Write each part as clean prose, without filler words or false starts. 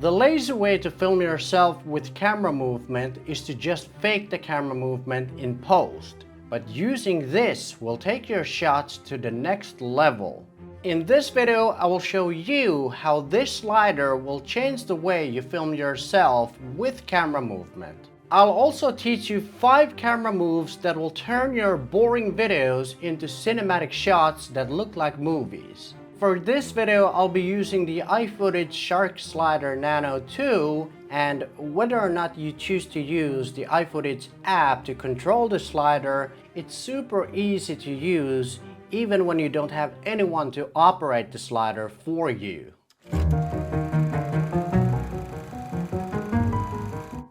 The lazy way to film yourself with camera movement is to just fake the camera movement in post. But using this will take your shots to the next level. In this video, I will show you how this slider will change the way you film yourself with camera movement. I'll also teach you 5 camera moves that will turn your boring videos into cinematic shots that look like movies. For this video, I'll be using the iFootage Shark Slider Nano 2, and whether or not you choose to use the iFootage app to control the slider, it's super easy to use even when you don't have anyone to operate the slider for you.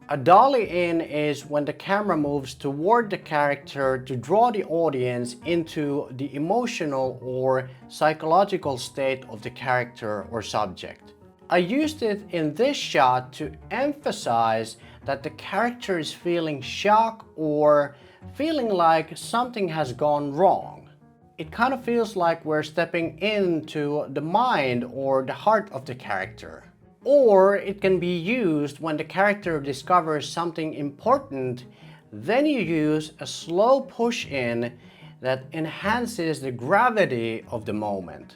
A dolly in is when the camera moves toward the character to draw the audience into the emotional or psychological state of the character or subject. I used it in this shot to emphasize that the character is feeling shock or feeling like something has gone wrong. It kind of feels like we're stepping into the mind or the heart of the character. Or it can be used when the character discovers something important, then you use a slow push in that enhances the gravity of the moment.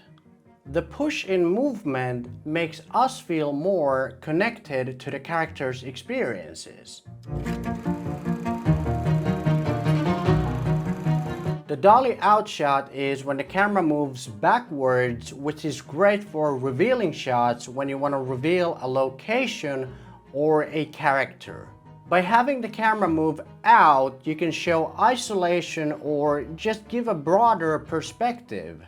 The push in movement makes us feel more connected to the character's experiences. The dolly out shot is when the camera moves backwards, which is great for revealing shots when you want to reveal a location or a character. By having the camera move out, you can show isolation or just give a broader perspective.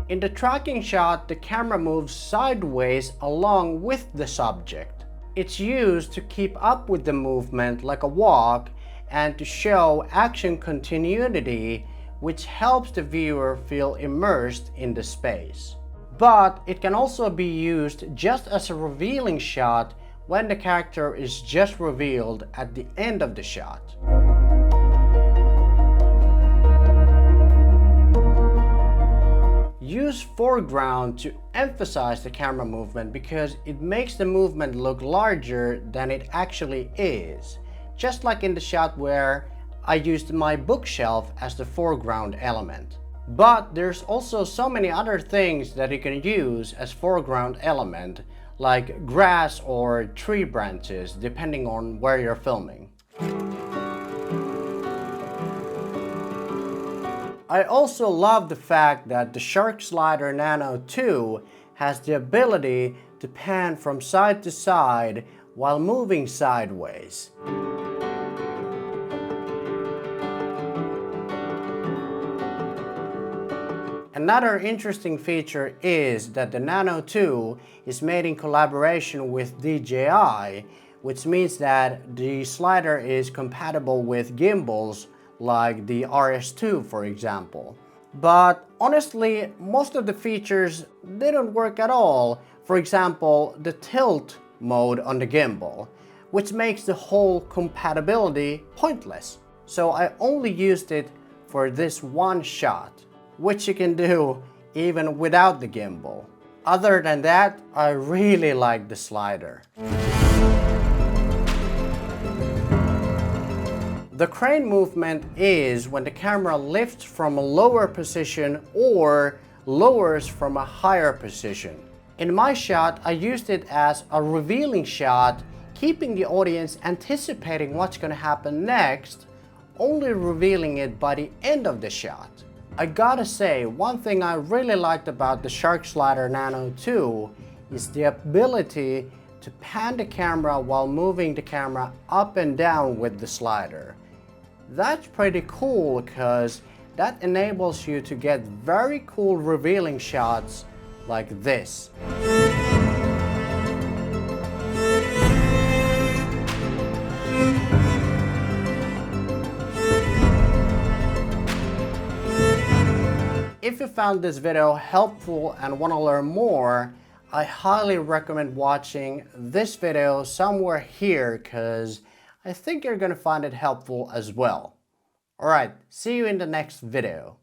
In the tracking shot, the camera moves sideways along with the subject. It's used to keep up with the movement like a walk and to show action continuity, which helps the viewer feel immersed in the space. But it can also be used just as a revealing shot when the character is just revealed at the end of the shot. Use foreground to emphasize the camera movement because it makes the movement look larger than it actually is. Just like in the shot where I used my bookshelf as the foreground element. But there's also so many other things that you can use as foreground element, like grass or tree branches, depending on where you're filming. I also love the fact that the Shark Slider Nano 2 has the ability to pan from side to side while moving sideways. Another interesting feature is that the Nano 2 is made in collaboration with DJI, which means that the slider is compatible with gimbals like the RS2 for example. But honestly, most of the features didn't work at all. For example, the tilt mode on the gimbal, which makes the whole compatibility pointless. So I only used it for this one shot, which you can do even without the gimbal. Other than that, I really like the slider. The crane movement is when the camera lifts from a lower position or lowers from a higher position. In my shot, I used it as a revealing shot, keeping the audience anticipating what's going to happen next, only revealing it by the end of the shot. I gotta say, one thing I really liked about the Shark Slider Nano 2 is the ability to pan the camera while moving the camera up and down with the slider. That's pretty cool because that enables you to get very cool revealing shots like this. If you found this video helpful and want to learn more, I highly recommend watching this video somewhere here because I think you're going to find it helpful as well. Alright, see you in the next video.